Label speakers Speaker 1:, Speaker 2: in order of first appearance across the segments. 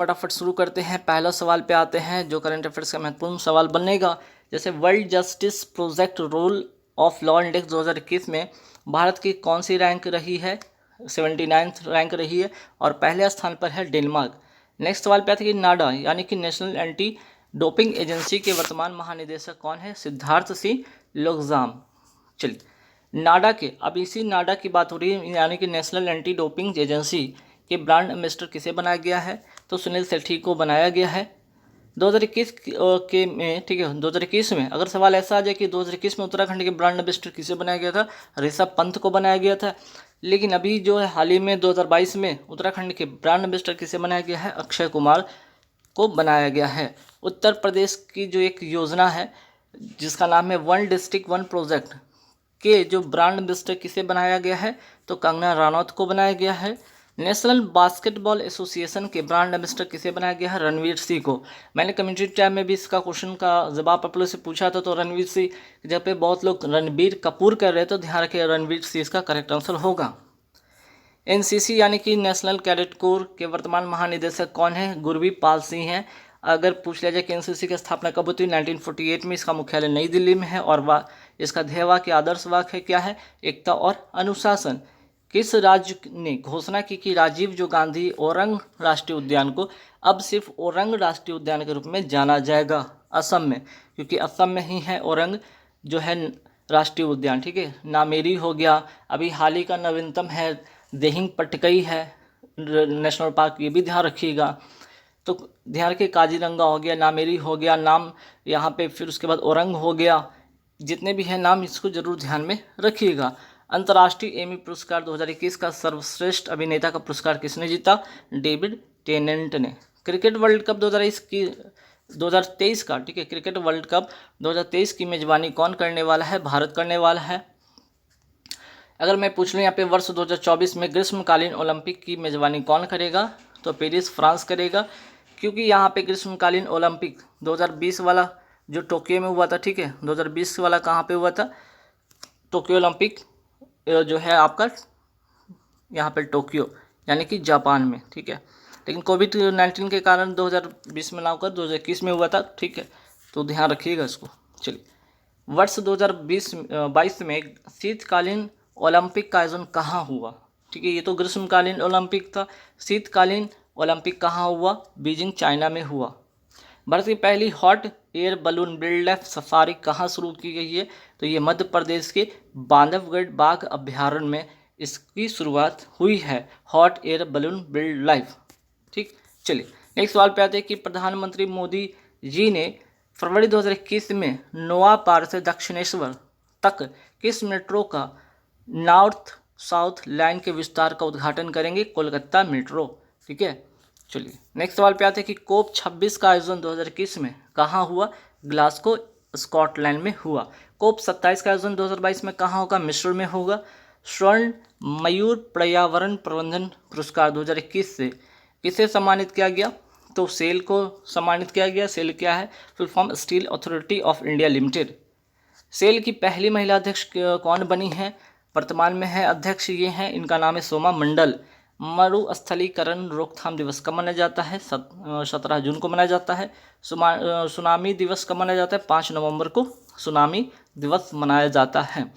Speaker 1: फटाफट शुरू करते हैं। पहला सवाल पे आते हैं जो करंट अफेयर्स का महत्वपूर्ण सवाल बनेगा। जैसे world justice project rule of law index 2021 में भारत की कौन सी रैंक रही है? 79th रैंक रही है और पहले स्थान पर है डेनमार्क। नेक्स्ट सवाल पे आते हैं कि नाडा यानी कि नेशनल एंटी डोपिंग एजेंसी के वर्तमान महानिदेशक कौन है? सिद्धार्थ सिंह लोकजाम। चलिए नाडा के, अब इसी नाडा की बात हो रही है, यानी कि नेशनल एंटी डोपिंग एजेंसी के ब्रांड एम्बेसडर किसे बनाया गया है? तो सुनील सेठी को बनाया गया है 2021 के में। ठीक है, 2021 में अगर सवाल ऐसा आ जाए कि 2021 में उत्तराखंड के ब्रांड एम्बेसडर किसे बनाया गया था? ऋषभ पंत को बनाया गया था। लेकिन अभी जो है हाल ही में 2022 में उत्तराखंड के ब्रांड एम्बेसडर किसे बनाया गया है? अक्षय कुमार को बनाया गया है। उत्तर प्रदेश की जो एक योजना है जिसका नाम है वन डिस्ट्रिक्ट वन प्रोजेक्ट के जो ब्रांड एम्बेसडर किसे बनाया गया है? तो कंगना रनौत को बनाया गया है। नेशनल बास्केटबॉल एसोसिएशन के ब्रांड एम्बेसडर किसे बनाया गया है? रणवीर सिंह को। मैंने कम्युनिटी टैब में भी इसका क्वेश्चन का जवाब आप लोग से पूछा था, तो रणवीर सिंह, जब पे बहुत लोग रणबीर कपूर कर रहे, तो ध्यान रखिए रणवीर सिंह इसका करेक्ट आंसर होगा। एनसीसी यानी कि नेशनल कैडेट कोर के वर्तमान महानिदेशक कौन है? गुरबीर पाल सिंह हैं। अगर पूछ लिया जाए कि एनसीसी की स्थापना कब हुई? 1948 में। इसका मुख्यालय नई दिल्ली में है और इसका ध्येय वाक्य, आदर्श वाक्य है क्या है? एकता और अनुशासन। किस राज्य ने घोषणा की कि राजीव जो गांधी ओरंग राष्ट्रीय उद्यान को अब सिर्फ ओरंग राष्ट्रीय उद्यान के रूप में जाना जाएगा? असम में, क्योंकि असम में ही है ओरंग जो है राष्ट्रीय उद्यान। ठीक है, नामेरी हो गया, अभी हाल ही का नवीनतम है दिहिंग पटकई है नेशनल पार्क, ये भी ध्यान रखिएगा। तो ध्यान रखिए काजीरंगा हो गया, नामेरी हो गया नाम यहाँ पे, फिर उसके बाद ओरंग हो गया। जितने भी हैं नाम इसको जरूर ध्यान में रखिएगा। अंतर्राष्ट्रीय एमी पुरस्कार 2021 का सर्वश्रेष्ठ अभिनेता का पुरस्कार किसने जीता? डेविड टेनेंट ने। क्रिकेट वर्ल्ड कप 2023 का, ठीक है, क्रिकेट वर्ल्ड कप 2023 की मेजबानी कौन करने वाला है? भारत करने वाला है। अगर मैं पूछ लूँ यहाँ पे वर्ष 2024 में ग्रीष्मकालीन ओलंपिक की मेजबानी कौन करेगा? तो पेरिस फ्रांस करेगा, क्योंकि यहाँ पे ग्रीष्मकालीन ओलंपिक 2020 वाला जो टोक्यो में हुआ था, ठीक है, 2020 वाला कहाँ पे हुआ था? टोक्यो ओलंपिक जो है आपका यहाँ पर टोक्यो यानी कि जापान में, ठीक है। लेकिन कोविड-19 के कारण 2020 में ना होकर 2021 में हुआ था, ठीक है, तो ध्यान रखिएगा इसको। चलिए, वर्ष 2022 में शीतकालीन ओलंपिक का आयोजन कहाँ हुआ? ठीक है, ये तो ग्रीष्मकालीन ओलंपिक था। शीतकालीन ओलंपिक कहाँ हुआ? बीजिंग चाइना में हुआ। भारत की पहली hot air balloon wild life safari कहाँ शुरू की गई है? तो ये मध्य प्रदेश के बांधवगढ़ बाघ अभ्यारण्य में इसकी शुरुआत हुई है, hot air balloon wild life. ठीक, चलिए नेक्स्ट सवाल पे आते हैं कि प्रधानमंत्री मोदी जी ने फरवरी 2021 में नोआपाड़ा से दक्षिणेश्वर तक किस मेट्रो का नॉर्थ साउथ लाइन के विस्तार का उद्घाटन करेंगे? कोलकाता मेट्रो। ठीक है, चलिए नेक्स्ट सवाल पे आते हैं कि कोप 26 का आयोजन 2021 में कहाँ हुआ? ग्लासगो स्कॉटलैंड में हुआ। कोप 27 का आयोजन 2022 में कहाँ होगा? मिस्र में होगा। स्वर्ण मयूर पर्यावरण प्रबंधन पुरस्कार 2021 से किसे सम्मानित किया गया? तो सेल को सम्मानित किया गया। सेल क्या है? Full form Steel Authority of India Limited. SAIL की पहली महिला अध्यक्ष कौन बनी है? वर्तमान में है अध्यक्ष ये हैं, इनका नाम है सोमा मंडल। मरुस्थलीकरण रोकथाम दिवस कब मनाया जाता है? 17 जून को मनाया जाता है। सुनामी दिवस कब मनाया जाता है? 5 नवंबर को सुनामी दिवस मनाया जाता है।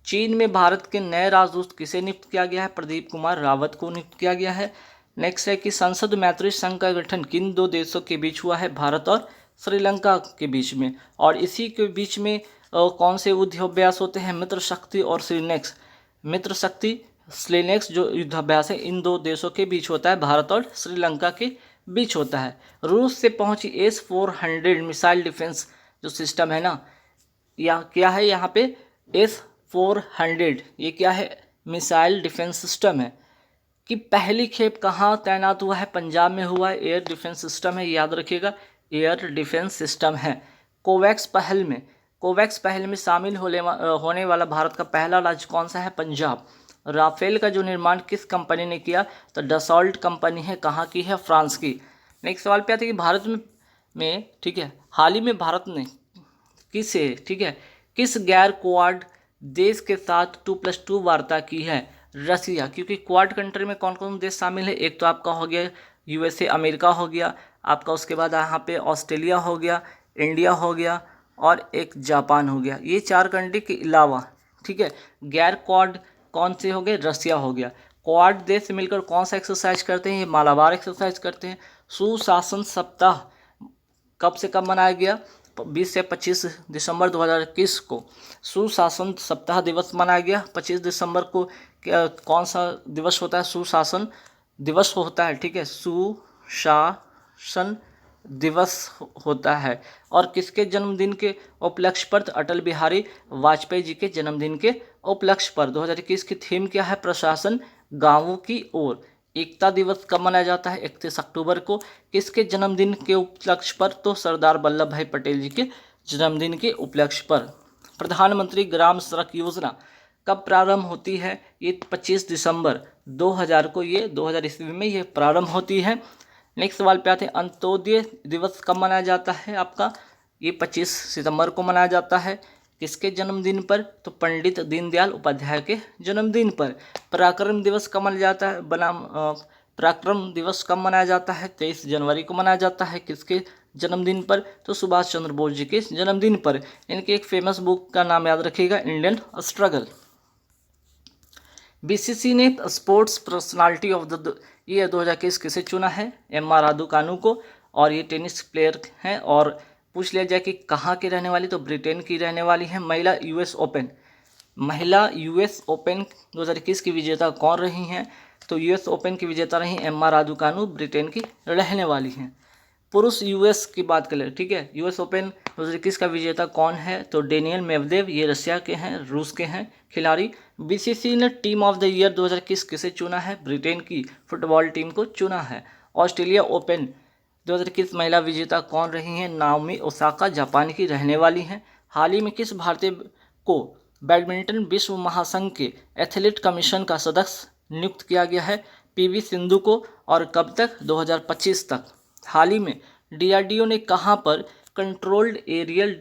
Speaker 1: चीन में भारत के नए राजदूत किसे नियुक्त किया गया है? प्रदीप कुमार रावत को नियुक्त किया गया है। नेक्स्ट है कि संसद मैत्री संघ का गठन किन दो देशों के बीच हुआ है? भारत और श्रीलंका के बीच में। और इसी के बीच में कौन से युद्धाभ्यास होते हैं? मित्र शक्ति और श्रीनेक्स। मित्र शक्ति स्लेनेक्स जो युद्धाभ्यास है इन दो देशों के बीच होता है, भारत और श्रीलंका के बीच होता है। रूस से पहुंची S-400 मिसाइल डिफेंस जो सिस्टम है ना, या क्या है यहाँ पे S-400, ये क्या है? मिसाइल डिफेंस सिस्टम है कि पहली खेप कहाँ तैनात हुआ है? पंजाब में हुआ है। एयर डिफेंस सिस्टम है, याद रखिएगा, एयर डिफेंस सिस्टम है। कोवैक्स पहल में शामिल होने वाला भारत का पहला राज्य कौन सा है? पंजाब। राफेल का जो निर्माण किस कंपनी ने किया? तो डसॉल्ट कंपनी है, कहाँ की है? फ्रांस की। नेक्स्ट सवाल पे आते हैं कि भारत में ठीक है, हाल ही में भारत ने किस गैर क्वाड देश के साथ 2+2 वार्ता की है? रसिया, क्योंकि क्वाड कंट्री में कौन कौन देश शामिल है? एक तो आपका हो गया USA अमेरिका हो गया आपका, उसके बाद यहाँ पे ऑस्ट्रेलिया हो गया, इंडिया हो गया और एक जापान हो गया। ये 4 कंट्री के अलावा, ठीक है, गैर क्वाड कौन से हो गए? रसिया हो गया। क्वाड देश मिलकर कौन सा एक्सरसाइज करते हैं? ये मालाबार एक्सरसाइज करते हैं। सुशासन सप्ताह कब से कब मनाया गया? 20 से 25 दिसंबर 2021 को सुशासन सप्ताह दिवस मनाया गया। 25 दिसंबर को कौन सा दिवस होता है? सुशासन दिवस होता है, ठीक है, सुशासन दिवस होता है। और किसके जन्मदिन के उपलक्ष्य पर? अटल बिहारी वाजपेयी जी के जन्मदिन के उपलक्ष्य पर। 2021 की थीम क्या है? प्रशासन गांवों की ओर। एकता दिवस कब मनाया जाता है? 31 अक्टूबर को। किसके जन्मदिन के उपलक्ष्य पर? तो सरदार वल्लभ भाई पटेल जी के जन्मदिन के उपलक्ष्य पर। प्रधानमंत्री ग्राम सड़क योजना कब प्रारंभ होती है? ये 25 दिसंबर 2000 को, ये 2000 ईस्वी में ये प्रारंभ होती है। नेक्स्ट सवाल पे आते हैं, अंत्योदय दिवस कब मनाया जाता है आपका? ये 25 सितंबर को मनाया जाता है। किसके जन्मदिन पर? तो पंडित दीनदयाल उपाध्याय के जन्मदिन पर। पराक्रम दिवस कब मनाया जाता है? पराक्रम दिवस कब मनाया जाता है? 23 जनवरी को मनाया जाता है। किसके जन्मदिन पर? तो सुभाष चंद्र बोस जी के जन्मदिन पर। इनकी एक फेमस बुक का नाम याद रखिएगा, इंडियन स्ट्रगल। बीसीसी ने sports personality of the year 2021 किसे चुना है? एम आर रादुकानु को। और ये टेनिस प्लेयर हैं। और पूछ लिया जाए कि कहाँ की रहने वाली, तो ब्रिटेन की रहने वाली है। महिला यूएस ओपन 2021 की विजेता कौन रही हैं? तो यूएस ओपन की विजेता रही एम आर रादुकानु, ब्रिटेन की रहने वाली हैं। पुरुष यूएस की बात करें, ठीक है, यूएस ओपन 2021 का विजेता कौन है? तो डेनियल मेवदेव, ये रशिया के हैं, रूस के हैं खिलाड़ी। बीसीसी ने टीम ऑफ द ईयर 2021 किसे चुना है? ब्रिटेन की फुटबॉल टीम को चुना है। ऑस्ट्रेलिया ओपन 2021 महिला विजेता कौन रही हैं? नाओमी ओसाका, जापान की रहने वाली हैं। हाल ही में किस भारतीय को बैडमिंटन विश्व महासंघ के एथलीट कमीशन का सदस्य नियुक्त किया गया है? पीवी सिंधु को। और कब तक? 2025 तक। हाल ही में डीआरडीओ ने कहां पर कंट्रोल्ड एरियल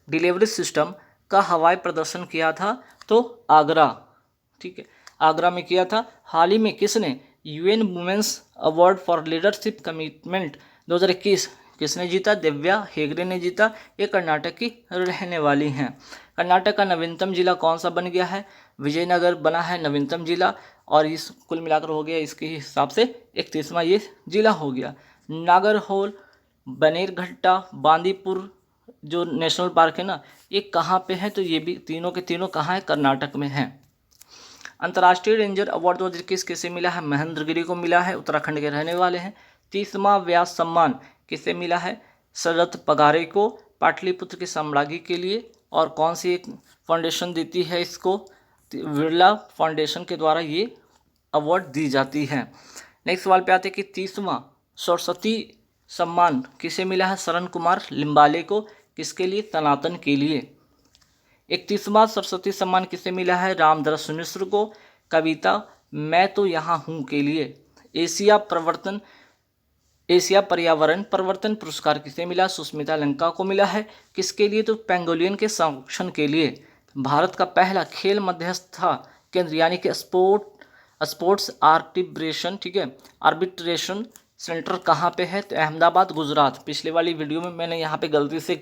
Speaker 1: डिलीवरी सिस्टम का हवाई प्रदर्शन किया था? तो आगरा, ठीक है, आगरा में किया था। हाल ही में किसने UN Women's Award for Leadership Commitment 2021 किसने जीता? दिव्या हेगड़े ने जीता। ये कर्नाटक की रहने वाली हैं। कर्नाटक का नवीनतम जिला कौन सा बन गया है? विजयनगर बना है नवीनतम जिला। और इस कुल मिलाकर हो गया इसके हिसाब से 31वां ये जिला हो गया। नागरहोल, बनेरघट्टा, बांदीपुर जो नेशनल पार्क है ना, ये कहाँ पे है? तो ये भी तीनों के तीनों कहाँ है? कर्नाटक में है। अंतर्राष्ट्रीय रेंजर अवार्ड 2021 किसे मिला है? महेंद्र गिरी को मिला है, उत्तराखंड के रहने वाले हैं। 30वां व्यास सम्मान किसे मिला है? शरद पगारे को, पाटलिपुत्र के साम्राज्ञी के लिए। और कौन सी एक फाउंडेशन देती है इसको? बिरला फाउंडेशन के द्वारा ये अवार्ड दी जाती है। नेक्स्ट सवाल पे आते हैं कि 30वां सरस्वती सम्मान किसे मिला है? शरण कुमार लिम्बाले को। किसके लिए? सनातन के लिए। 31वां सरस्वती सम्मान किसे मिला है? रामदरस मिश्र को, कविता मैं तो यहाँ हूँ के लिए। एशिया पर्यावरण परिवर्तन पुरस्कार किसे मिला? सुष्मिता लंका को मिला है। किसके लिए? तो पेंगोलियन के संरक्षण के लिए। भारत का पहला खेल मध्यस्थता केंद्र यानी कि स्पोर्ट्स आर्बिट्रेशन, ठीक है, आर्बिट्रेशन सेंटर कहाँ पे है? तो अहमदाबाद, गुजरात। पिछले वाली वीडियो में मैंने यहाँ पे गलती से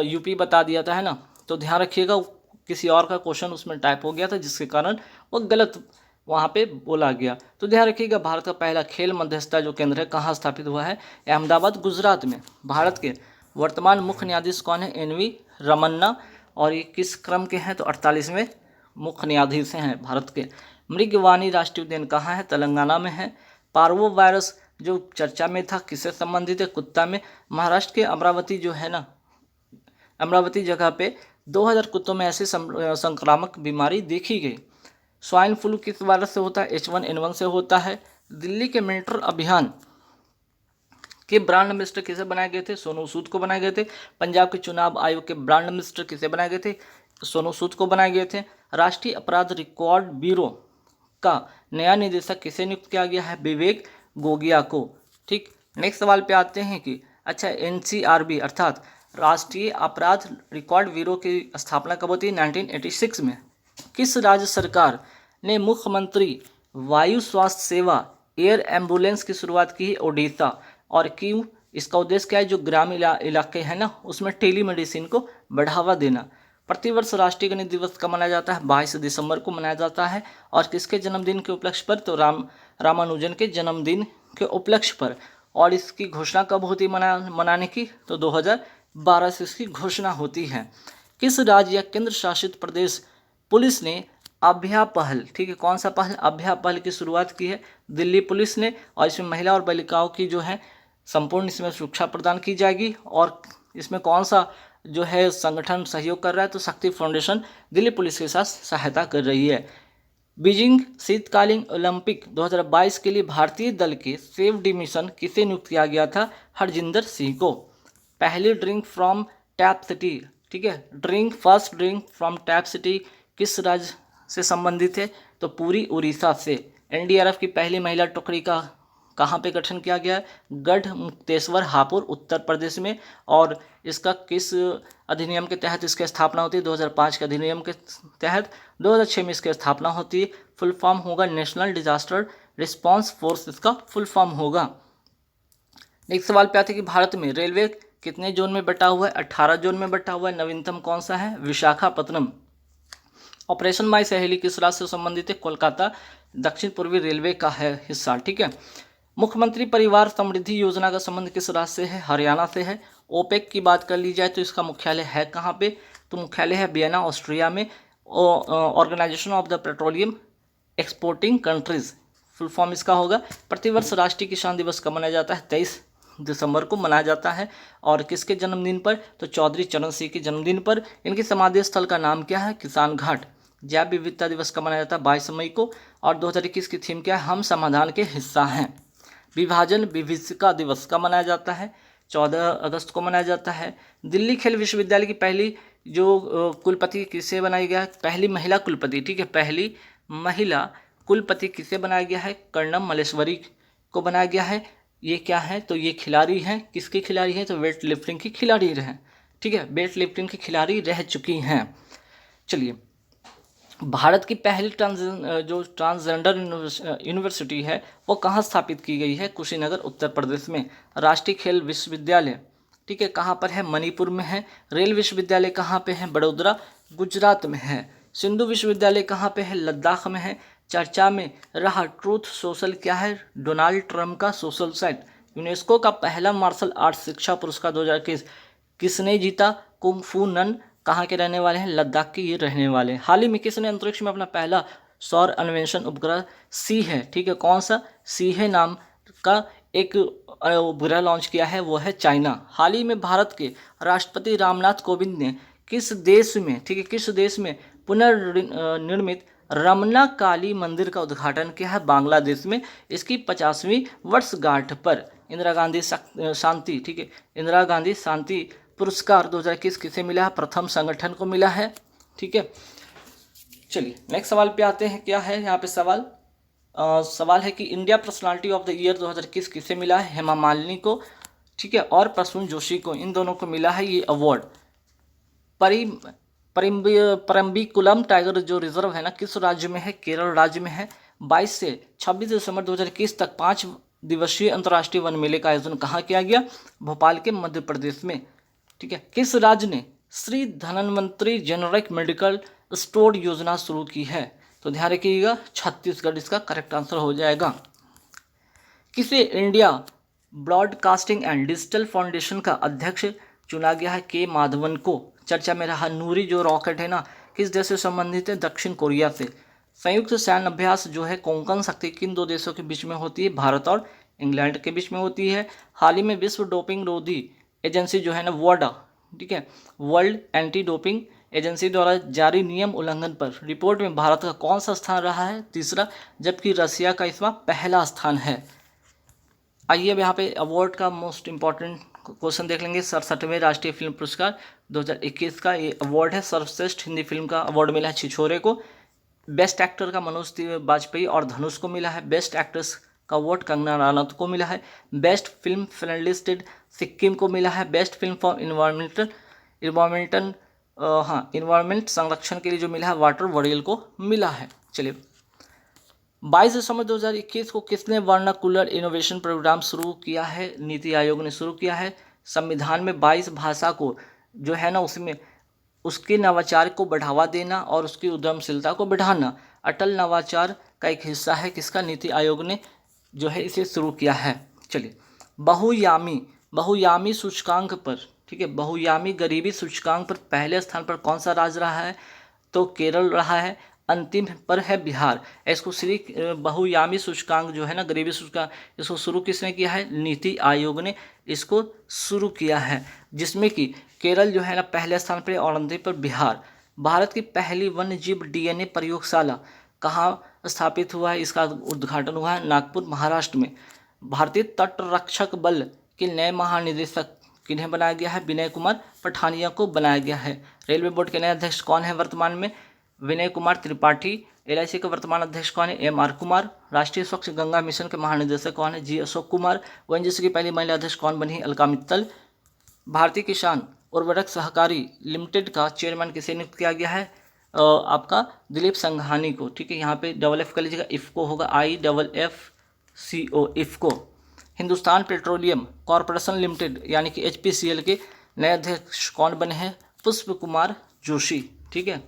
Speaker 1: यूपी बता दिया था, है ना, तो ध्यान रखिएगा, किसी और का क्वेश्चन उसमें टाइप हो गया था जिसके कारण वो गलत वहाँ पे बोला गया। तो ध्यान रखिएगा, भारत का पहला खेल मध्यस्थता जो केंद्र है कहाँ स्थापित हुआ है? अहमदाबाद, गुजरात में। भारत के वर्तमान मुख्य न्यायाधीश कौन है? एनवी रमन्ना। और ये किस क्रम के हैं? तो 48वें मुख्य न्यायाधीश हैं भारत के। मृगवानी राष्ट्रीय उद्यान कहाँ है? तेलंगाना में है। पार्वो वायरस जो चर्चा में था किससे संबंधित है? कुत्ता में। महाराष्ट्र के अमरावती जो है ना, अमरावती जगह पे 2000 कुत्तों में ऐसी संक्रामक बीमारी देखी गई। स्वाइन फ्लू किस वायरस से होता है? H1N1 से होता है। दिल्ली के मेट्रो अभियान के ब्रांड एम्बेसडर किसे बनाए गए थे? सोनू सूद को बनाए गए थे। पंजाब के चुनाव आयोग के ब्रांड एम्बेसडर किसे बनाए गए थे? सोनू सूद को बनाए गए थे। राष्ट्रीय अपराध रिकॉर्ड ब्यूरो का नया निदेशक किसे नियुक्त किया गया है? विवेक गोगिया को। ठीक, नेक्स्ट सवाल पे आते हैं कि अच्छा, NCRB अर्थात राष्ट्रीय अपराध रिकॉर्ड ब्यूरो की स्थापना कब होती है? 1986 में। किस राज्य सरकार ने मुख्यमंत्री वायु स्वास्थ्य सेवा एयर एम्बुलेंस की शुरुआत की है ओडिशा। और क्यों? इसका उद्देश्य क्या है? जो ग्रामीण इलाके हैं ना, उसमें टेली मेडिसिन को बढ़ावा देना। प्रतिवर्ष राष्ट्रीय गणित दिवस कब मनाया जाता है? 22 दिसंबर को मनाया जाता है। और किसके जन्मदिन के उपलक्ष्य पर? तो रामानुजन के जन्मदिन के उपलक्ष्य पर। और इसकी घोषणा कब होती है मनाने की? तो 2012 से इसकी घोषणा होती है। किस राज्य या केंद्र शासित प्रदेश पुलिस ने अभया पहल, ठीक है, कौन सा पहल? अभया पहल की शुरुआत की है दिल्ली पुलिस ने। और इसमें महिला और बालिकाओं की जो है संपूर्ण इसमें सुरक्षा प्रदान की जाएगी। और इसमें कौन सा जो है संगठन सहयोग कर रहा है? तो शक्ति फाउंडेशन दिल्ली पुलिस के साथ सहायता कर रही है। बीजिंग शीतकालीन ओलंपिक 2022 के लिए भारतीय दल के सेफ डी मिशन किसे नियुक्त किया गया था? हरजिंदर सिंह को। पहली ड्रिंक फ्रॉम टैप सिटी, ठीक है, first drink from tap city किस राज्य से संबंधित है? तो पूरी उड़ीसा से। एनडीआरएफ की पहली महिला टुकड़ी का कहाँ पे गठन किया गया है? गढ़ मुक्तेश्वर हापुड़ उत्तर प्रदेश में। और इसका किस अधिनियम के तहत इसकी स्थापना होती है? 2005 के अधिनियम के तहत। 2006 में इसकी स्थापना होती है। फुल फॉर्म होगा नेशनल डिजास्टर रिस्पांस फोर्स, इसका फुल फॉर्म होगा। नेक्स्ट सवाल पे आते हैं कि भारत में रेलवे कितने जोन में बटा हुआ है? 18 जोन में बटा हुआ है। नवीनतम कौन सा है? विशाखापत्तनम। ऑपरेशन माई सहेली किस राज्य से संबंधित है? कोलकाता दक्षिण पूर्वी रेलवे का है हिस्सा, ठीक है। मुख्यमंत्री परिवार समृद्धि योजना का संबंध किस राज्य से है? हरियाणा से है। ओपेक की बात कर ली जाए तो इसका मुख्यालय है कहाँ पे? तो मुख्यालय है वियना ऑस्ट्रिया में। Organization of the Petroleum Exporting Countries, full form इसका होगा। प्रतिवर्ष राष्ट्रीय किसान दिवस कब मनाया जाता है? 23 दिसंबर को मनाया जाता है। और किसके जन्मदिन पर? तो चौधरी चरण सिंह के जन्मदिन पर। इनकी समाधि स्थल का नाम क्या है? किसान घाट। जैव विविधता दिवस कब मनाया जाता है? 22 मई को। और 2021 की थीम क्या है? हम समाधान के हिस्सा हैं। विभाजन विभीषिका दिवस कब मनाया जाता है? 14 अगस्त को मनाया जाता है। दिल्ली खेल विश्वविद्यालय की पहली जो कुलपति किसे बनाया गया है? पहली महिला कुलपति, ठीक है, पहली महिला कुलपति किसे बनाया गया है? कर्णम मल्लेश्वरी को बनाया गया है। ये क्या है? तो ये खिलाड़ी हैं। किसकी खिलाड़ी हैं? तो वेट लिफ्टिंग की खिलाड़ी रहे, ठीक है, वेट लिफ्टिंग की खिलाड़ी रह चुकी हैं। चलिए, भारत की पहली ट्रांसजेंडर यूनिवर्सिटी है वो कहाँ स्थापित की गई है? कुशीनगर उत्तर प्रदेश में। राष्ट्रीय खेल विश्वविद्यालय, ठीक है, कहाँ पर है? मणिपुर में है। रेल विश्वविद्यालय कहाँ पे है? बड़ोदरा गुजरात में है। सिंधु विश्वविद्यालय कहाँ पे है? लद्दाख में है। चर्चा में रहा ट्रूथ सोशल क्या है? डोनाल्ड ट्रंप का सोशल साइट। यूनेस्को का पहला मार्शल आर्ट शिक्षा पुरस्कार 2021 किसने जीता? कुंग फू नन कहाँ के रहने वाले हैं? लद्दाख के ये रहने वाले हैं। हाल ही में किसने अंतरिक्ष में अपना पहला सौर अन्वेषण उपग्रह सी है, ठीक है, कौन सा? सी है नाम का एक उपग्रह लॉन्च किया है, वो है चाइना। हाल ही में भारत के राष्ट्रपति रामनाथ कोविंद ने किस देश में, ठीक है, किस देश में पुनर्निर्मित रमना काली मंदिर का उद्घाटन किया है? बांग्लादेश में। इसकी 50वीं वर्षगांठ पर इंदिरा गांधी शांति, ठीक है, इंदिरा गांधी शांति पुरस्कार 2021 किसे मिला है? प्रथम संगठन को मिला है, ठीक है। चलिए नेक्स्ट सवाल पे आते हैं। क्या है यहाँ पे सवाल? सवाल है कि India personality of the year 2021 किसे मिला है? हेमा मालिनी को, ठीक है, और प्रसून जोशी को, इन दोनों को मिला है ये अवार्ड। परम्बिकुलम टाइगर जो रिजर्व है ना, किस राज्य में है? केरल राज्य में है। 22 से 26 दिसंबर 2021 तक 5 दिवसीय अंतर्राष्ट्रीय वन मेले का आयोजन कहाँ किया गया? भोपाल के मध्य प्रदेश में, ठीक है। किस राज्य ने Shri Dhanvantari generic medical store योजना शुरू की है? तो ध्यान रखिएगा, छत्तीसगढ़ इसका करेक्ट आंसर हो जाएगा। किसे India broadcasting and digital foundation का अध्यक्ष चुना गया है? के माधवन को। चर्चा में रहा नूरी जो रॉकेट है ना, किस देश से संबंधित है? दक्षिण कोरिया से। संयुक्त सैन्य अभ्यास जो है कोंकण शक्ति किन दो देशों के बीच में होती है? भारत और इंग्लैंड के बीच में होती है। हाल ही में विश्व डोपिंग रोधी एजेंसी जो है ना, वाडा, ठीक है, वर्ल्ड एंटी डोपिंग एजेंसी द्वारा जारी नियम उल्लंघन पर रिपोर्ट में भारत का कौन सा स्थान रहा है? तीसरा, जबकि रसिया का इसमें पहला स्थान है। आइए अब यहाँ पे अवार्ड का मोस्ट इंपॉर्टेंट क्वेश्चन देख लेंगे। 67वें राष्ट्रीय फिल्म पुरस्कार 2021 का ये अवार्ड है। सर्वश्रेष्ठ हिंदी फिल्म का अवार्ड मिला है छिछोरे को। बेस्ट एक्टर का मनोज बाजपेयी और धनुष को मिला है। बेस्ट एक्ट्रेस का अवार्ड कंगना रनौत को मिला है। बेस्ट फिल्म फिनलिस्टेड सिक्किम को मिला है। बेस्ट फिल्म फॉर इन्वायरमेंट संरक्षण के लिए जो मिला है वाटर वड़ेल को मिला है। चलिए 22 दिसंबर 2021 को किसने वर्नाकुलर इनोवेशन प्रोग्राम शुरू किया है? नीति आयोग ने शुरू किया है। संविधान में 22 भाषा को जो है ना उसमें उसके नवाचार को बढ़ावा देना और उसकी उद्यमशीलता को बढ़ाना अटल नवाचार का एक हिस्सा है। किसका? नीति आयोग ने जो है इसे शुरू किया है। चलिए, बहुयामी सूचकांक पर, ठीक है, बहुयामी गरीबी सूचकांक पर पहले स्थान पर कौन सा राज्य रहा है? तो केरल रहा है। अंतिम पर है बिहार। इसको श्री बहुयामी सूचकांक जो है ना, गरीबी सूचकांक, इसको शुरू किसने किया है? नीति आयोग ने इसको शुरू किया है, जिसमें कि केरल जो है ना पहले स्थान पर और अंतिम पर बिहार। भारत की पहली वन्यजीव डीएनए प्रयोगशाला कहाँ स्थापित हुआ है? इसका उद्घाटन हुआ है नागपुर, महाराष्ट्र में। भारतीय तट रक्षक बल के नए महानिदेशक किन्हें बनाया गया है? विनय कुमार पठानिया को बनाया गया है। रेलवे बोर्ड के नए अध्यक्ष कौन है वर्तमान में? विनय कुमार त्रिपाठी। एलआईसी के वर्तमान अध्यक्ष कौन है? एमआर कुमार। राष्ट्रीय स्वच्छ गंगा मिशन के महानिदेशक कौन है? जी अशोक कुमार। ओएनजीसी की पहली महिला अध्यक्ष कौन बनी? अलका मित्तल। भारतीय किसान उर्वरक सहकारी लिमिटेड का चेयरमैन किसे नियुक्त किया गया है? आपका दिलीप संघानी को, ठीक है, यहाँ पे डबल एफ कर लीजिएगा, इफ़को होगा, IFFCO, IFFCO. Hindustan petroleum corporation limited यानी कि HPCL के नए अध्यक्ष कौन बने हैं? पुष्प कुमार जोशी, ठीक है।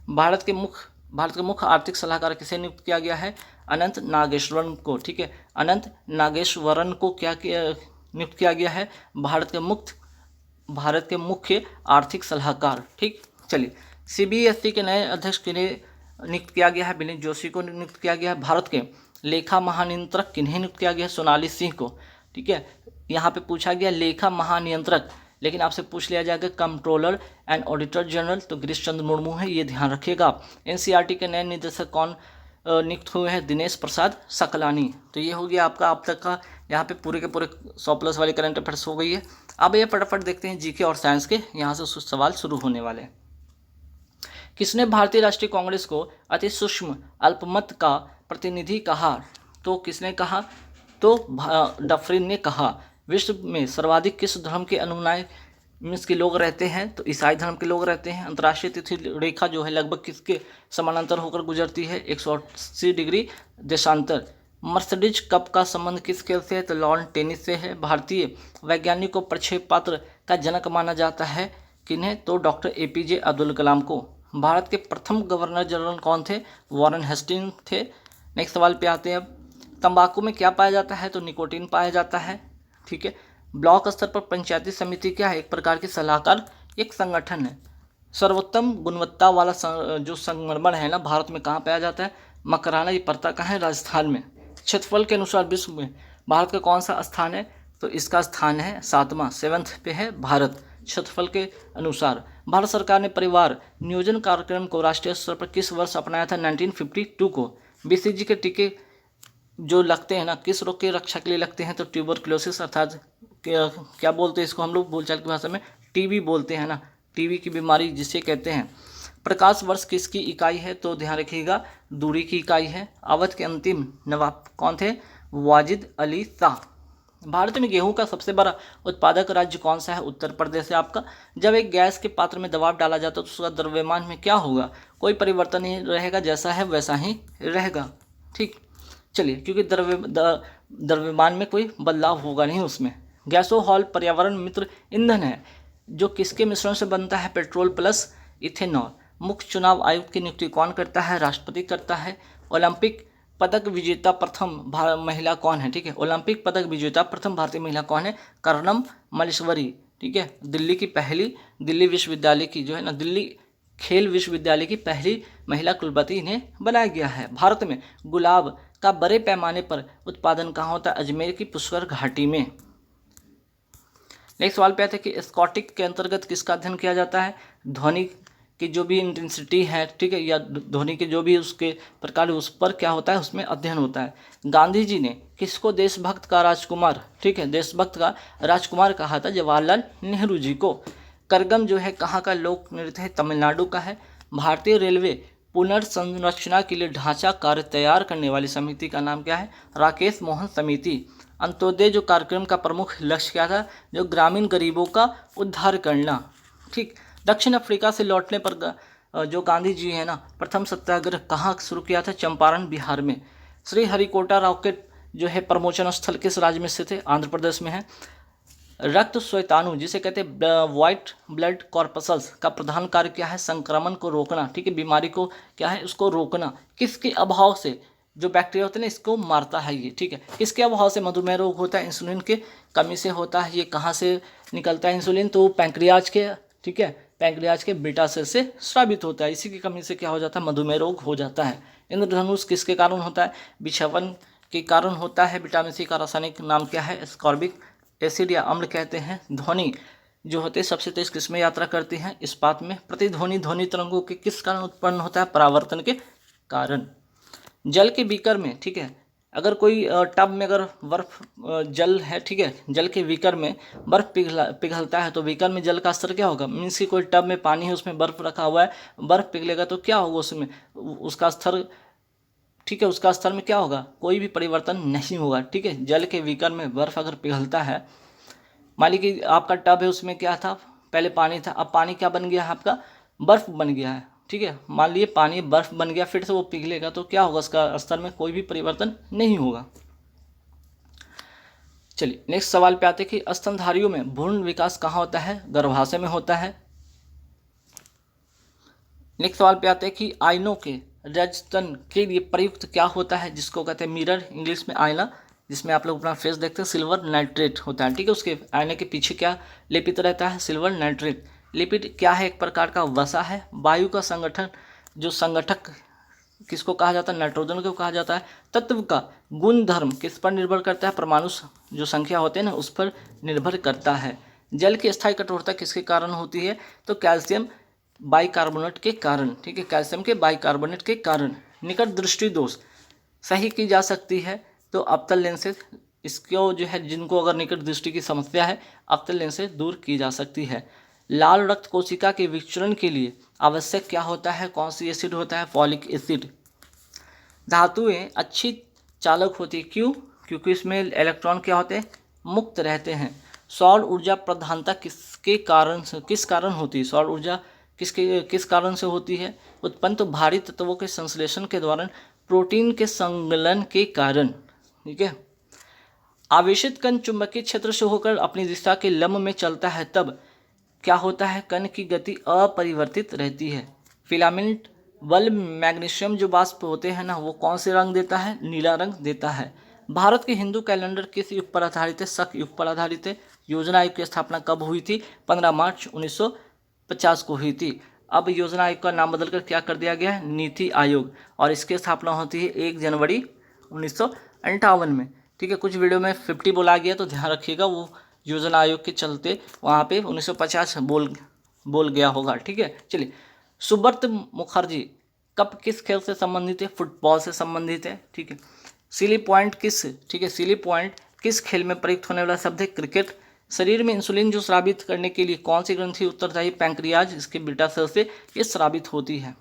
Speaker 1: भारत के मुख्य आर्थिक सलाहकार किसे नियुक्त किया गया है? अनंत नागेश्वरन को, ठीक है, अनंत नागेश्वरन को क्या नियुक्त किया गया है? भारत के मुख्य आर्थिक सलाहकार, ठीक। चलिए, CBSE के नए अध्यक्ष किन्हें नियुक्त किया गया है? विनीत जोशी को नियुक्त किया गया है। भारत के लेखा महानियंत्रक किन्हें नियुक्त किया गया है? सोनाली सिंह को, ठीक है। यहाँ पे पूछा गया लेखा महानियंत्रक, लेकिन आपसे पूछ लिया जाएगा कंट्रोलर एंड ऑडिटर जनरल, तो गिरीश चंद्र मुर्मू है, ये ध्यान रखिएगा। NCERT के नए निदेशक कौन नियुक्त हुए हैं? दिनेश प्रसाद सकलानी। तो ये हो गया आपका अब तक का, यहाँ पे पूरे के पूरे 100+ वाले करंट अफेयर्स हो गई है। अब ये फटाफट देखते हैं जीके और साइंस के, यहाँ से सवाल शुरू होने वाले हैं। किसने भारतीय राष्ट्रीय कांग्रेस को अति सूक्ष्म अल्पमत का प्रतिनिधि कहा? तो किसने कहा? तो डफरिन ने कहा। विश्व में सर्वाधिक किस धर्म के अनुयायी के लोग रहते हैं? तो ईसाई धर्म के लोग रहते हैं। अंतर्राष्ट्रीय तिथि रेखा जो है लगभग किसके समानांतर होकर गुजरती है? 180 डिग्री देशांतर। मर्सिडीज कप का संबंध किस खेल से है? तो लॉन टेनिस से है। भारतीय वैज्ञानिक को प्रक्षेपास्त्र का जनक माना जाता है किन्हें? तो डॉक्टर APJ अब्दुल कलाम को। भारत के प्रथम गवर्नर जनरल कौन थे? वॉरेन हेस्टिंग थे। नेक्स्ट सवाल पे आते हैं अब। तंबाकू में क्या पाया जाता है? तो निकोटीन पाया जाता है, ठीक है। ब्लॉक स्तर पर पंचायती समिति क्या है? एक प्रकार की सलाहकार एक संगठन है। सर्वोत्तम गुणवत्ता वाला जो संगमरमर है ना भारत में कहाँ पाया जाता है? मकराना, ये पड़ता कहाँ है? राजस्थान में। क्षेत्रफल के अनुसार विश्व में भारत का कौन सा स्थान है? तो इसका स्थान है 7वां, 7th पे है भारत क्षेत्रफल के अनुसार। भारत सरकार ने परिवार नियोजन कार्यक्रम को राष्ट्रीय स्तर पर किस वर्ष अपनाया था? 1952 को। BCG के टीके जो लगते हैं ना किस रोग की रक्षा के लिए लगते हैं? तो ट्यूबरक्लोसिस, अर्थात क्या बोलते हैं इसको हम लोग बोलचाल की भाषा में? TB बोलते हैं ना, TB की बीमारी जिसे कहते हैं। प्रकाश वर्ष किसकी इकाई है? तो ध्यान रखिएगा दूरी की इकाई है। अवध के अंतिम नवाब कौन थे? वाजिद अली शाह। भारत में गेहूं का सबसे बड़ा उत्पादक राज्य कौन सा है? उत्तर प्रदेश है आपका। जब एक गैस के पात्र में दबाव डाला जाता है तो उसका द्रव्यमान में क्या होगा? कोई परिवर्तन नहीं रहेगा, जैसा है वैसा ही रहेगा, ठीक। चलिए, क्योंकि द्रव्यमान में कोई बदलाव होगा नहीं उसमें। गैसोहॉल पर्यावरण मित्र ईंधन है जो किसके मिश्रण से बनता है? Petrol plus ethanol. मुख्य चुनाव आयुक्त की नियुक्ति कौन करता है? राष्ट्रपति करता है। ओलंपिक पदक विजेता प्रथम महिला कौन है? ठीक है, ओलंपिक पदक विजेता प्रथम भारतीय महिला कौन है? कर्णम मल्लेश्वरी, ठीक है। दिल्ली विश्वविद्यालय की जो है ना, दिल्ली खेल विश्वविद्यालय की पहली महिला कुलपति इन्हें बनाया गया है। भारत में गुलाब का बड़े पैमाने पर उत्पादन कहाँ होता है? अजमेर की पुष्कर घाटी में। नेक्स्ट सवाल पे आते हैं कि स्कॉटिक के अंतर्गत किसका अध्ययन किया जाता है? ध्वनि की जो भी इंटेंसिटी है, ठीक है, या ध्वनि के जो भी उसके प्रकार उस पर क्या होता है? उसमें अध्ययन होता है। गांधी जी ने किसको देशभक्त का राजकुमार, ठीक है, देशभक्त का राजकुमार कहा था? जवाहरलाल नेहरू जी को। करगम जो है कहाँ का लोक नृत्य है? तमिलनाडु का है। भारतीय रेलवे पुनर्संरचना के लिए ढांचा कार्य तैयार करने वाली समिति का नाम क्या है? राकेश मोहन समिति। अंत्योदय जो कार्यक्रम का प्रमुख लक्ष्य क्या था? जो ग्रामीण गरीबों का उद्धार करना, ठीक। दक्षिण अफ्रीका से लौटने पर जो गांधी जी है ना प्रथम सत्याग्रह कहाँ शुरू किया था? चंपारण, बिहार में। श्रीहरिकोटा रॉकेट जो है प्रमोचन स्थल किस राज्य में स्थित है? आंध्र प्रदेश में है। रक्त श्वेताणु जिसे कहते हैं व्हाइट ब्लड कॉर्पसल्स का प्रधान कार्य क्या है? संक्रमण को रोकना, ठीक है, बीमारी को क्या है, उसको रोकना। किसके अभाव से? जो बैक्टीरिया होते हैं ना, इसको मारता है ये, ठीक है। किसके अभाव से मधुमेह रोग होता है? इंसुलिन के कमी से होता है। ये कहाँ से निकलता है इंसुलिन? तो पैंक्रियाज के, ठीक है, पैंक्रियाज के बीटा सेल से स्रावित होता है। इसी की कमी से क्या हो जाता है? मधुमेह रोग हो जाता है। इंद्रधनुष किसके कारण होता है? विक्षेपण के कारण होता है। विटामिन सी का रासायनिक नाम क्या है? एस्कॉर्बिक एसिड या अम्ल कहते हैं। ध्वनि जो होते हैं सबसे तेज किसमें यात्रा करती हैं? इस्पात में। प्रतिध्वनि ध्वनि तरंगों के किस कारण उत्पन्न होता है? परावर्तन के कारण। जल के बीकर में, ठीक है, अगर कोई टब में अगर बर्फ जल है, ठीक है, जल के बीकर में बर्फ पिघलता है तो बीकर में जल का स्तर क्या होगा? मीन्स कि कोई टब में पानी है, उसमें बर्फ रखा हुआ है, बर्फ पिघलेगा तो क्या होगा उसमें? उसका स्तर, ठीक है, उसका स्तर में क्या होगा? कोई भी परिवर्तन नहीं होगा, ठीक है। जल के बीकर में बर्फ अगर पिघलता है, मान लीजिए कि आपका टब है, उसमें क्या था? पहले पानी था, अब पानी क्या बन गया है? आपका बर्फ बन गया है, ठीक है। मान लीजिए पानी बर्फ बन गया, फिर से वो पिघलेगा तो क्या होगा? उसका स्तर में कोई भी परिवर्तन नहीं होगा। चलिए नेक्स्ट सवाल पे आते हैं कि स्तनधारियों में भ्रूण विकास कहाँ होता है? गर्भाशय में होता है। नेक्स्ट सवाल पे आते हैं कि आयनों के रजतन के लिए प्रयुक्त क्या होता है? जिसको कहते हैं मिरर, इंग्लिश में आईना, जिसमें आप लोग अपना फेस देखते हैं, सिल्वर नाइट्रेट होता है, ठीक है। उसके आईने के पीछे क्या लेपित रहता है? Silver nitrate. लिपिड क्या है? एक प्रकार का वसा है। वायु का संगठन, जो संगठक किसको कहा जाता है? नाइट्रोजन को कहा जाता है। तत्व का गुण धर्म किस पर निर्भर करता है? परमाणु जो संख्या होते हैं ना, उस पर निर्भर करता है। जल की स्थायी कठोरता किसके कारण होती है? तो कैल्शियम बाइकार्बोनेट के कारण, ठीक है, कैल्शियम के बाइकार्बोनेट के कारण। निकट दृष्टि दोष सही की जा सकती है तो अवतल लेंस से, इसको जो है, जिनको अगर निकट दृष्टि की समस्या है, अवतल लेंस से दूर की जा सकती है। लाल रक्त कोशिका के विचरण के लिए आवश्यक क्या होता है? कौन सी एसिड होता है? Folic acid. धातुएं अच्छी चालक होती है, क्यों? क्योंकि इसमें इलेक्ट्रॉन क्या होते हैं? मुक्त रहते हैं। सौर ऊर्जा प्रधानता किसके कारण से, किस कारण होती है? सौर ऊर्जा किस कारण से होती है? उत्पन्न तो भारी तत्वों के संश्लेषण के दौरान प्रोटीन के संगलन के कारण, ठीक है। आवेशित कण चुंबकीय क्षेत्र से होकर अपनी दिशा के लंब में चलता है तब क्या होता है? कण की गति अपरिवर्तित रहती है। फिलामेंट बल्ब मैग्नीशियम जो वाष्प होते हैं ना, वो कौन से रंग देता है? नीला रंग देता है। भारत के हिंदू कैलेंडर किस युग पर आधारित है? शक युग पर आधारित है। योजना आयोग की स्थापना कब हुई थी? 15 मार्च 1950 को हुई थी। अब योजना आयोग का नाम बदलकर क्या कर दिया गया है? नीति आयोग। और इसकी स्थापना होती है 1 जनवरी 1958 में, ठीक है। कुछ वीडियो में 50 बोला गया तो ध्यान रखिएगा, वो योजना आयोग के चलते वहाँ पे 1950 बोल गया होगा, ठीक है। चलिए, सुब्रत मुखर्जी कब किस खेल से संबंधित है? फुटबॉल से संबंधित है, ठीक है। सिली पॉइंट किस, ठीक है, सिली पॉइंट किस खेल में प्रयुक्त होने वाला शब्द है? क्रिकेट। शरीर में इंसुलिन जो स्रावित करने के लिए कौन सी ग्रंथि उत्तरदायी? पैंक्रियाज, इसके बीटा सेल से ये स्रावित होती है।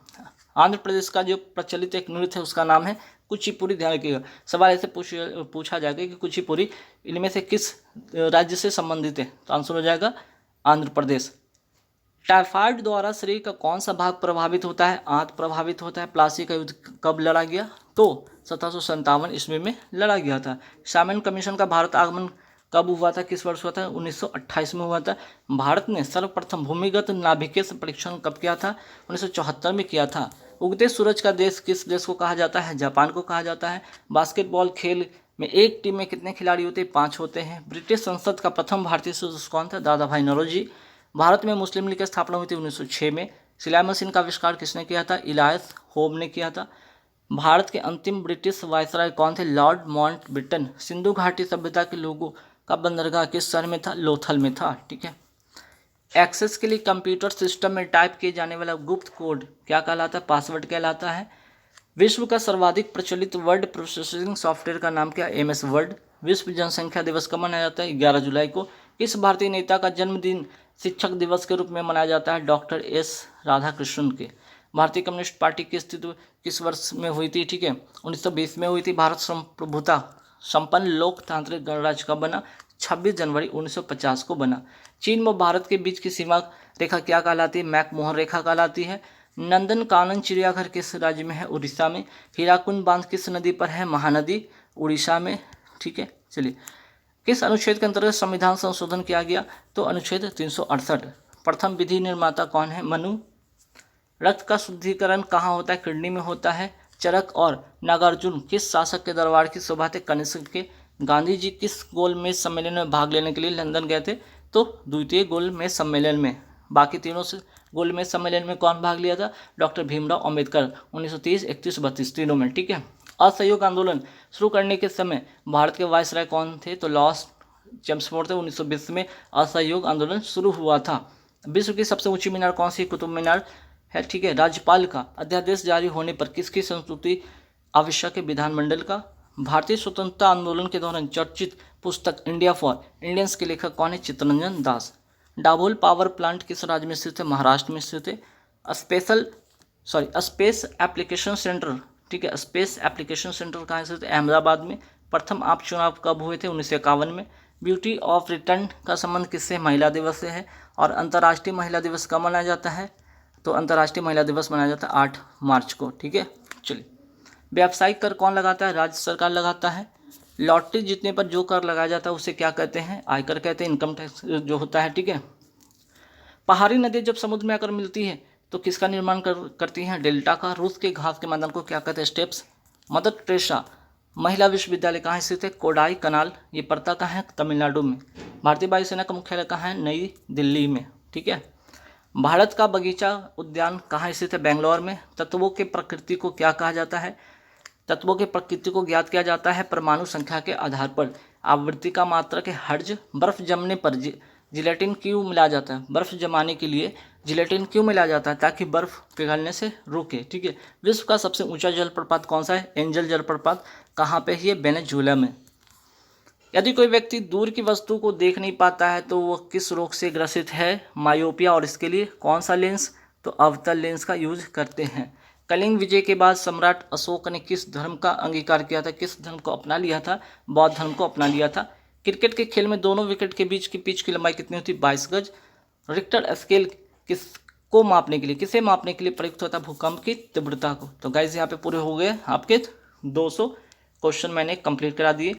Speaker 1: आंध्र प्रदेश का जो प्रचलित एक नृत्य है उसका नाम है कुचिपुड़ी। ध्यान रखिएगा, सवाल ऐसे पूछा जाएगा कि कुचिपुड़ी इनमें से किस राज्य से संबंधित है? तो आंसर हो जाएगा आंध्र प्रदेश। टाइफाइड द्वारा शरीर का कौन सा भाग प्रभावित होता है? आंत प्रभावित होता है। प्लासी का युद्ध कब लड़ा गया? तो 1757 ईस्वी में लड़ा गया था। साइमन कमीशन का भारत आगमन कब हुआ था? किस वर्ष हुआ था? 1928 में हुआ था। भारत ने सर्वप्रथम भूमिगत नाभिकीय परीक्षण कब किया था? 1974 में किया था। उगते सूरज का देश किस देश को कहा जाता है? जापान को कहा जाता है। बास्केटबॉल खेल में एक टीम में कितने खिलाड़ी होते हैं? 5 होते हैं। ब्रिटिश संसद का प्रथम भारतीय सदस्य कौन था? दादा भाई नौरोजी। भारत में मुस्लिम लीग की स्थापना हुई थी 1906 में। सिलाई मशीन का आविष्कार किसने किया था? इलियास होम ने किया था। भारत के अंतिम ब्रिटिश वायसराय कौन थे? Lord Mountbatten. सिंधु घाटी सभ्यता के लोगों का बंदरगाह किस शहर में था? लोथल में था, ठीक है। एक्सेस के लिए कंप्यूटर सिस्टम में टाइप किए जाने वाला गुप्त कोड क्या कहलाता है? पासवर्ड कहलाता है। विश्व का सर्वाधिक प्रचलित वर्ड प्रोसेसिंग सॉफ्टवेयर का नाम क्या? MS word. विश्व जनसंख्या दिवस कब मनाया जाता है? 11 जुलाई को। किस भारतीय नेता का जन्मदिन शिक्षक दिवस के रूप में मनाया जाता है? डॉक्टर S राधाकृष्णन के। भारतीय कम्युनिस्ट पार्टी की अस्तित्व किस वर्ष में हुई थी? ठीक है, 1920 में हुई थी। भारत संप्रभुता संपन्न लोकतांत्रिक गणराज्य कब बना? 26 जनवरी 1950 को बना। चीन व भारत के बीच की सीमा रेखा क्या कहलाती है? मैकमोहन रेखा कहलाती है। नंदनकानन चिड़ियाघर किस राज्य में है? उड़ीसा में। हीराकुंड बांध किस नदी पर है? महानदी, उड़ीसा में। ठीक है, चलिए। किस अनुच्छेद के अंतर्गत संविधान संशोधन किया गया? तो अनुच्छेद 368। प्रथम विधि निर्माता कौन है? मनु। रक्त का शुद्धिकरण कहाँ होता है? किडनी में होता है। चरक और नागार्जुन किस शासक के दरबार की शोभा थे? कनिष्क के। गांधी जी किस गोलमेज सम्मेलन में भाग लेने के लिए लंदन गए थे? तो द्वितीय गोलमेज सम्मेलन में। बाकी तीनों से गोलमेज सम्मेलन में कौन भाग लिया था? डॉक्टर भीमराव अंबेडकर 1930, 31, 32 तीनों में। ठीक है। असहयोग आंदोलन शुरू करने के समय भारत के वायसराय कौन थे? तो लॉर्ड चेम्सफोर्ड थे। 1920 में असहयोग आंदोलन शुरू हुआ था। विश्व की सबसे ऊंची मीनार कौन सी? कुतुब मीनार है। ठीक है। राज्यपाल का अध्यादेश जारी होने पर किसकी संस्तुति आवश्यक है? विधानमंडल का। भारतीय स्वतंत्रता आंदोलन के दौरान चर्चित पुस्तक इंडिया फॉर इंडियंस के लेखक कौन है? Chittaranjan Das. Double power plant किस राज्य में स्थित है? महाराष्ट्र में स्थित है। स्पेस एप्लीकेशन सेंटर, ठीक है, स्पेस एप्लीकेशन सेंटर कहाँ स्थित है? अहमदाबाद में। प्रथम आप चुनाव कब हुए थे? 1951 में। ब्यूटी ऑफ रिटर्न का संबंध किससे? महिला दिवस से है। और अंतर्राष्ट्रीय महिला दिवस कब मनाया जाता है? तो अंतर्राष्ट्रीय महिला दिवस मनाया जाता है 8 मार्च को। ठीक है, चलिए। व्यावसायिक कर कौन लगाता है? राज्य सरकार लगाता है। लॉटरी जीतने पर जो कर लगाया जाता है उसे क्या कहते हैं? आयकर कहते हैं, इनकम टैक्स जो होता है। ठीक है। पहाड़ी नदी जब समुद्र में आकर मिलती है तो किसका निर्माण करती हैं? डेल्टा का। रूस के घास के मैदान को क्या कहते हैं? स्टेप्स। मदर टेरेसा महिला विश्वविद्यालय कहाँ स्थित है? कोडाई कनाल, ये पड़ता कहाँ है? तमिलनाडु में। भारतीय वायुसेना का मुख्यालय कहाँ है? नई दिल्ली में। ठीक है। भारत का बगीचा उद्यान कहाँ स्थित है? बेंगलोर में। तत्वों के प्रकृति को क्या कहा जाता है? तत्वों की प्रकृति को ज्ञात किया जाता है परमाणु संख्या के आधार पर। आवृत्ति का मात्रक है हर्ज। बर्फ जमने पर जिलेटिन क्यों मिलाया जाता है? बर्फ जमाने के लिए जिलेटिन क्यों मिलाया जाता है? ताकि बर्फ पिघलने से रुके। ठीक है। विश्व का सबसे ऊंचा जलप्रपात कौन सा है? एंजल जलप्रपात। कहाँ पे है? वेनेजुएला में। यदि कोई व्यक्ति दूर की वस्तु को देख नहीं पाता है तो वह किस रोग से ग्रसित है? मायोपिया। और इसके लिए कौन सा लेंस? तो अवतल लेंस का यूज करते हैं। कलिंग विजय के बाद सम्राट अशोक ने किस धर्म का अंगीकार किया था? किस धर्म को अपना लिया था? बौद्ध धर्म को अपना लिया था। क्रिकेट के खेल में दोनों विकेट के बीच की पिच की लंबाई कितनी होती है? 22 गज। रिक्टर स्केल किसको मापने के लिए, किसे मापने के लिए प्रयुक्त होता है? भूकंप की तीव्रता को। तो गाइस यहाँ पे पूरे हो गए आपके 200 क्वेश्चन मैंने कंप्लीट करा दिए।